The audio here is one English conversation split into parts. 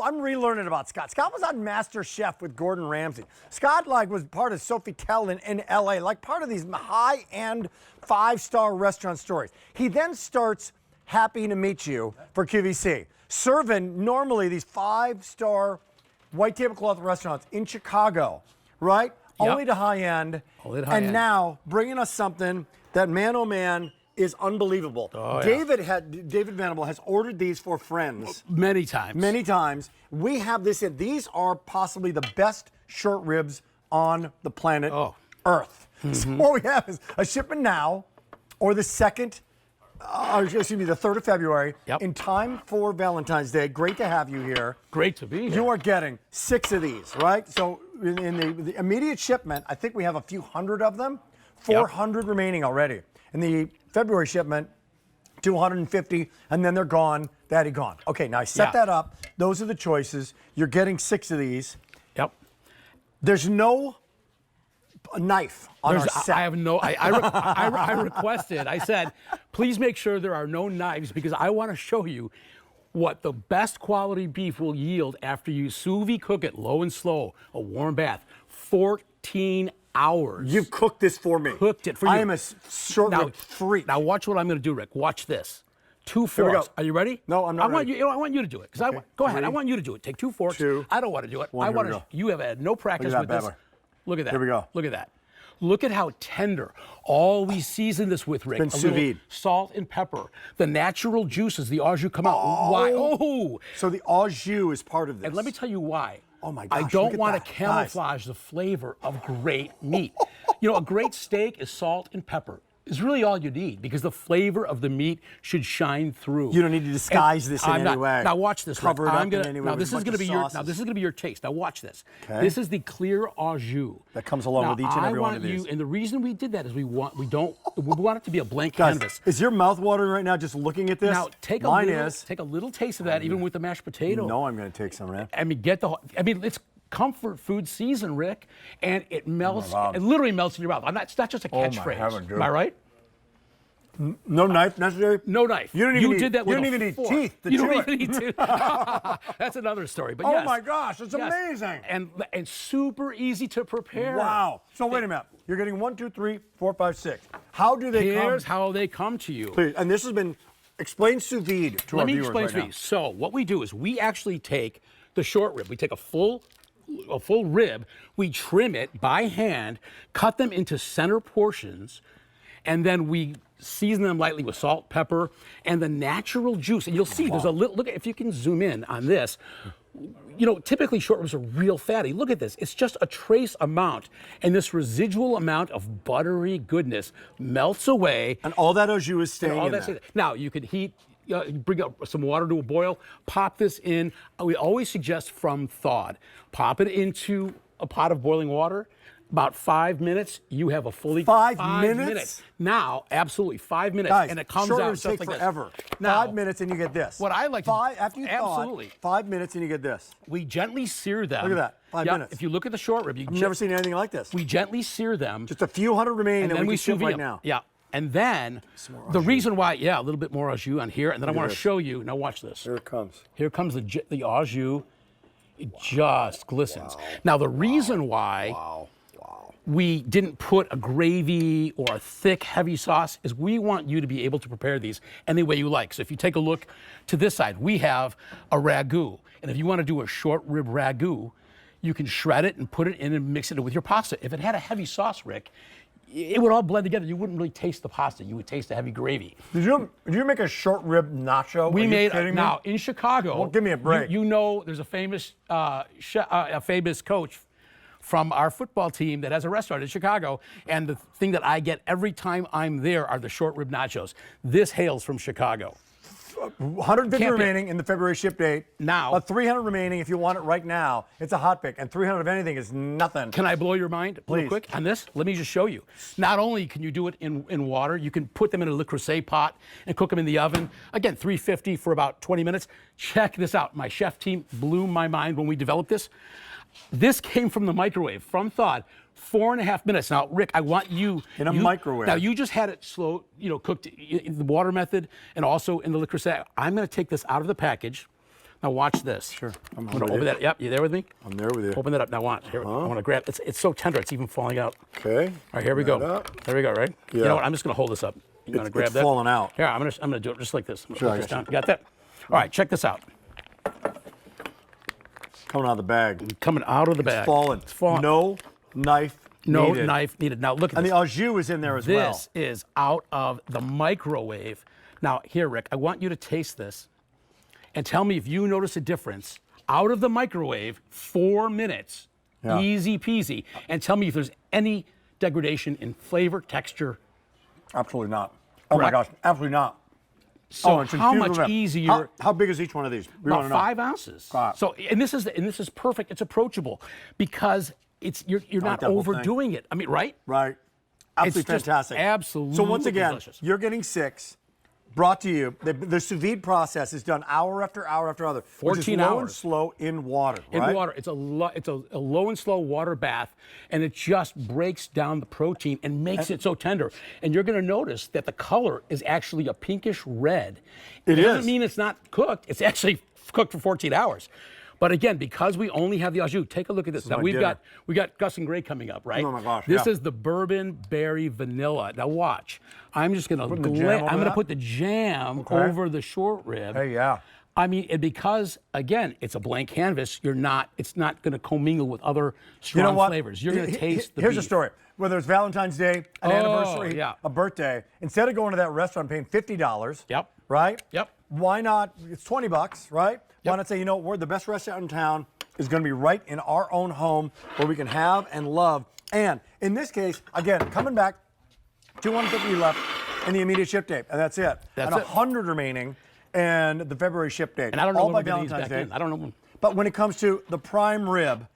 I'm relearning about Scott. Scott was on Master Chef with Gordon Ramsay. Scott was part of Sofitel in LA, part of these high-end 5-star restaurant stories. He then starts Happy to Meet You for QVC, serving normally these 5-star white tablecloth restaurants in Chicago, right? Yep. Only to high-end. And now bringing us something that, man, oh man, is unbelievable. Oh, yeah. David Venable has ordered these for friends. Many times. Many times. We have this in. These are possibly the best short ribs on the planet Earth. So what we have is a shipment now, or the 3rd of February, in time for Valentine's Day. Great to have you here. Great to be here. You are getting 6 of these, right? So in the immediate shipment, I think we have a few hundred of them, 400 remaining already. In the February shipment, 250, and then they're gone. Daddy gone. Okay, now I set that up. Those are the choices. You're getting 6 of these. Yep. There's no knife on our set. I have no. I requested. I said, please make sure there are no knives because I want to show you what the best quality beef will yield after you sous vide cook it low and slow, a warm bath, 14 hours. You've cooked this for me. Cooked it for you. I am a short rib freak. Now watch what I'm going to do, Rick. Watch this. 2 forks. Are you ready? No, I'm not ready. I want you to do it. Go ahead. I want you to do it. Take 2 forks. 2. I don't want to do it. I want to. You have had no practice with this. Look at that. Here we go. Look at that. Look at how tender. All we season this with, Rick. Been sous vide. Salt and pepper. The natural juices, the au jus come out. Why? Oh. So the au jus is part of this. And let me tell you why. Oh my gosh. I don't want to camouflage the flavor of great meat. You know, a great steak is salt and pepper. Is really all you need because the flavor of the meat should shine through. You don't need to disguise this in any way. Now watch this. Cover it up in any way. Now this is going to be your. Now this is going to be your taste. Now watch this. Okay. This is the clear au jus that comes along with each and every one of these. And the reason we did that is we want it to be a blank canvas. Is your mouth watering right now just looking at this? Now take a little taste of that, even with the mashed potato. You know I'm going to take some, man. I mean, it's comfort food season, Rick, and it melts. It literally melts in your mouth. It's not just a catchphrase. Am I right? No knife necessary? No knife. You don't even need teeth. You don't even need teeth. That's another story. But oh my gosh, it's amazing. And super easy to prepare. Wow. So wait a minute. You're getting 1, 2, 3, 4, 5, 6. How do they come? Here's how they come to you. Please. And this has been explain sous vide to our viewers right now. Let me explain sous vide. So what we do is we actually take the short rib. We take a full rib. We trim it by hand, cut them into center portions, and then we season them lightly with salt, pepper, and the natural juice. And you'll see there's a little, look, if you can zoom in on this, you know, typically short ribs are real fatty. Look at this. It's just a trace amount. And this residual amount of buttery goodness melts away. And all that au jus is staying in there. Now, you could bring up some water to a boil, pop this in. We always suggest from thawed. Pop it into a pot of boiling water. About 5 minutes, you have a fully 5 minutes. Now, absolutely 5 minutes, guys, and it comes out just like forever. This. Now, 5 minutes and you get this. What I like after you absolutely thaw, 5 minutes and you get this. We gently sear them. Look at that, 5 minutes. If you look at the short rib, I've never seen anything like this. We gently sear them. Just a few hundred remaining that we can ship right now. Yeah. And then the reason why, a little bit more au jus on here, and then I want to show you. Now watch this. Here it comes. Here comes the au jus. It just glistens. Wow. Now the reason why we didn't put a gravy or a thick, heavy sauce is we want you to be able to prepare these any way you like. So if you take a look to this side, we have a ragu. And if you want to do a short rib ragu, you can shred it and put it in and mix it with your pasta. If it had a heavy sauce, Rick, it would all blend together. You wouldn't really taste the pasta. You would taste the heavy gravy. Did you make a short rib nacho? We made now in Chicago. Well, give me a break. You know, there's a famous coach from our football team that has a restaurant in Chicago, and the thing that I get every time I'm there are the short rib nachos. This hails from Chicago. 150 remaining in the February ship date. Now, 300 remaining if you want it right now. It's a hot pick, and 300 of anything is nothing. Can I blow your mind real quick on this? Let me just show you. Not only can you do it in water, you can put them in a Le Creuset pot and cook them in the oven. Again, 350 for about 20 minutes. Check this out. My chef team blew my mind when we developed this. This came from the microwave, from thawed, 4.5 minutes. Now, Rick, I want you in a microwave. Now, you just had it slow, cooked in the water method and also in the Le Creuset. I'm going to take this out of the package. Now watch this. Sure. I'm going to open that. Yep, you there with me? I'm there with you. Open that up. Now watch. Here, I want to grab. It's so tender. It's even falling out. Okay. All right, here we go. There we go. Right. Yeah. You know what? I'm just going to hold this up. You want to grab it's that? falling out. Here, I'm gonna do it just like this. I'm gonna Sure, put I this got down. You got that? All right, check this out. Coming out of the bag. Coming out of the bag. Fallen. It's fallen. No knife No needed. knife needed. Now look at And this. the au jus is in there as well. This is out of the microwave. Now here, Rick, I want you to taste this and tell me if you notice a difference. Out of the microwave, 4 minutes, Yeah. easy peasy, and tell me if there's any degradation in flavor, texture. Absolutely not. Oh my Correct. gosh, absolutely not. So it's how infused much with- easier? How big is each one of these? We About wanna know. 5 ounces. Right. So, and this is perfect. It's approachable because you're not that whole thing. overdoing it. I mean, right? Right. Absolutely It's just fantastic. absolutely So once again, delicious. you're getting 6 brought to you. The sous vide process is done hour after hour after hour, which is 14 low and hours. slow in water. In right? water, it's a low and slow water bath, and it just breaks down the protein and makes it so tender. And you're going to notice that the color is actually a pinkish red. It doesn't is. mean it's not cooked. It's actually cooked for 14 hours. But again, because we only have the au jus, take a look at this. Now my we dinner. got Gus and Gray coming up, right? Oh my gosh, This yeah. is the bourbon berry vanilla. Now watch. I'm just going to Putting the jam over I'm going to that? put the jam Okay. over the short rib. Hey, yeah. I mean, and because again, it's a blank canvas. It's not going to commingle with other strong You know what? flavors. You're going to taste the Here's beef. a story. Whether it's Valentine's Day, an anniversary, yeah. a birthday, instead of going to that restaurant paying $50, Yep. right? Yep. Why not? It's $20, right? Why Yep. not say, you know, we're the best restaurant in town is going to be right in our own home where we can have and love. And in this case, again, coming back, 250 left in the immediate ship date, and that's it. That's and it. 100 remaining in the February ship date. And I don't know all when by we're gonna ease Valentine's back Day. in. I don't know when. But when it comes to the prime rib,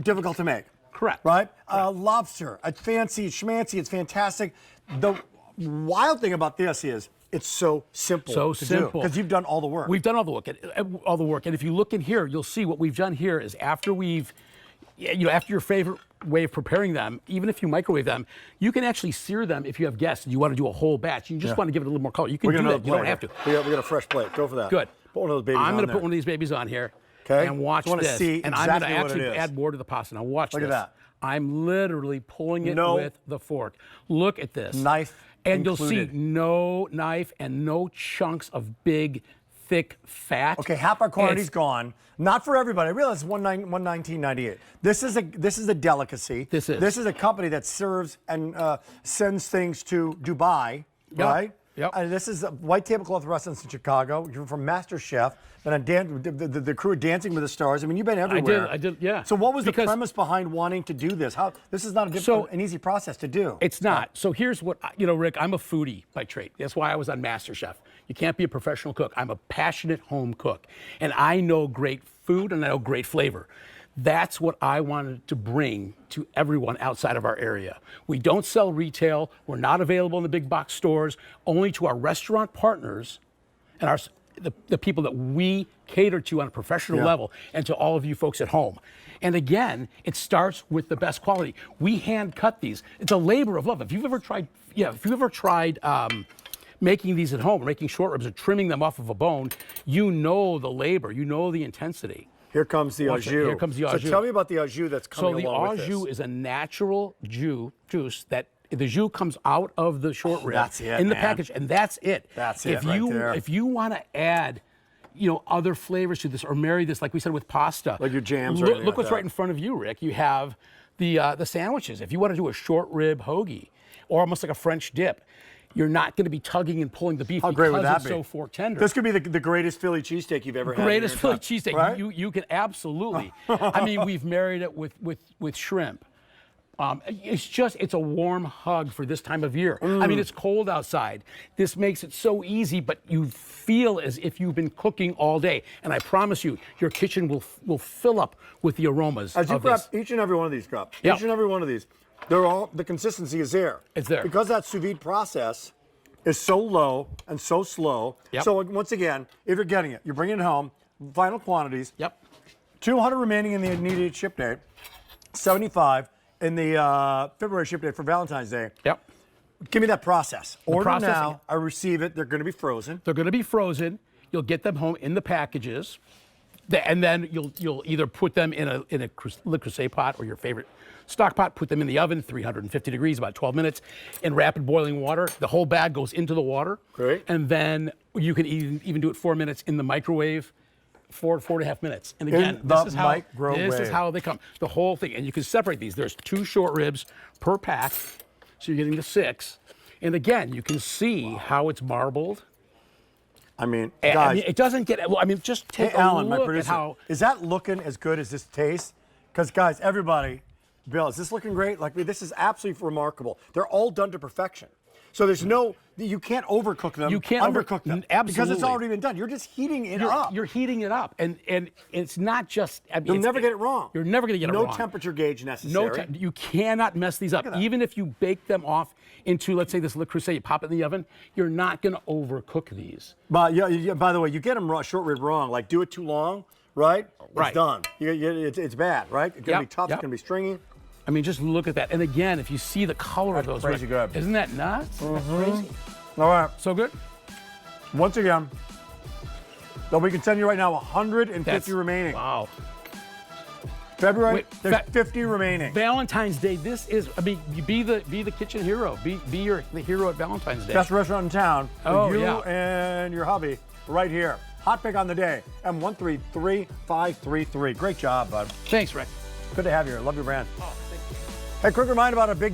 difficult to make. Correct. Right? Lobster, it's fancy, it's schmancy, it's fantastic. The wild thing about this is it's so simple to do because you've done all the work. We've done all the work. And if you look in here, you'll see what we've done here is after your favorite way of preparing them, even if you microwave them, you can actually sear them if you have guests and you want to do a whole batch. You just want to give it a little more color. You can do that. You don't have to. We got a fresh plate. Go for that. Good. Put one of those babies I'm on going to there. put one of these babies on here. Okay. And watch I wanna this. see and I'm going to exactly what it actually is. add more to the pasta. Now watch Look this. at that. I'm literally pulling it No with the fork. Look at this. Knife And included. you'll see no knife and no chunks of big, thick fat. Okay, half our quantity's It's- gone. Not for everybody. I realize it's $119.98. This is a delicacy. This is. This is a company that serves and sends things to Dubai, Yep, right? yep. And this is a white tablecloth restaurants in Chicago. You're from Master Chef. And the crew of Dancing with the Stars. I mean, you've been everywhere. I did, yeah. So what was the Because- premise behind wanting to do this? This is not an easy process to do. It's not. So here's what, Rick, I'm a foodie by trade. That's why I was on MasterChef. You can't be a professional cook. I'm a passionate home cook. And I know great food and I know great flavor. That's what I wanted to bring to everyone outside of our area. We don't sell retail. We're not available in the big box stores, only to our restaurant partners and the people that we cater to on a professional level and to all of you folks at home. And again, it starts with the best quality. We hand cut these. It's a labor of love. If you've ever tried making these at home, or making short ribs or trimming them off of a bone, you know the labor, you know the intensity. Here comes the au Watch it. jus. Here comes the au So jus. tell me about the au jus that's coming So the along au with this. jus is a natural juice that the jus comes out of the short rib that's it, in the man. package, and that's it. That's if it right you there. If you want to add, other flavors to this or marry this, like we said with pasta, Like your jams or Look, anything look like what's that. right in front of you, Rick. You have the sandwiches. If you want to do a short rib hoagie or almost like a French dip, you're not going to be tugging and pulling the beef How great would because that it's be? so fork tender. This could be the greatest Philly cheesesteak you've ever had. in Greatest your Philly entire- cheesesteak. Right? You can absolutely. I mean, we've married it with shrimp. It's a warm hug for this time of year. I mean, it's cold outside. This makes it so easy, but you feel as if you've been cooking all day. And I promise you, your kitchen will fill up with the aromas As you of grab this. each and every one of these cups, Yeah. each and every one of these, the consistency is there. It's there. Because that sous vide process is so low and so slow. Yep. So once again, if you're getting it, you're bringing it home, final quantities, Yep. 200 remaining in the immediate ship date, 75 in the February ship date for Valentine's Day. Yep. Give me that process. Order processing now, it. I receive it, they're going to be frozen. They're going to be frozen. You'll get them home in the packages. And then you'll either put them in a Le Creuset pot or your favorite stock pot, put them in the oven, 350 degrees, about 12 minutes, in rapid boiling water. The whole bag goes into the water. Great. And then you can even do it 4 minutes in the microwave, 4.5 minutes. And again, this is how they come. The whole thing. And you can separate these. There's 2 short ribs per pack, so you're getting the 6. And again, you can see how it's marbled. I mean, And, guys. I mean, it doesn't get, well, I mean, just take Hey, Alan, a my look producer, at how. is that looking as good as this tastes? Because, guys, everybody, Bill, is this looking great? Like, this is absolutely remarkable. They're all done to perfection. So there's no, you can't overcook them. You can't undercook them. absolutely. Because it's already been done. You're just heating it up. You're heating it up. And it's not just. I mean, You'll never get it wrong. You're never going to get it wrong. No temperature gauge necessary. You cannot mess these up. Even if you bake them off into, let's say, this Le Creuset, you pop it in the oven, you're not going to overcook these. But yeah, by the way, you get them short rib wrong. Like, do it too long, right? Right. It's done. It's bad, right? It's going to be tough. It's going to be stringy. I mean, just look at that. And again, if you see the color of those, crazy good. Isn't that nuts? That's crazy. All right. So good. Once again, though we can send you right now 150 remaining. Wow. February, there's 50 remaining. Valentine's Day. This is. I mean, you be the kitchen hero. Be the hero at Valentine's Day. Best restaurant in town for Oh, you yeah. and your hubby right here. Hot pick on the day. M133533. Great job, bud. Thanks, Rick. Good to have you here. Love your brand. Hey, quick reminder about a big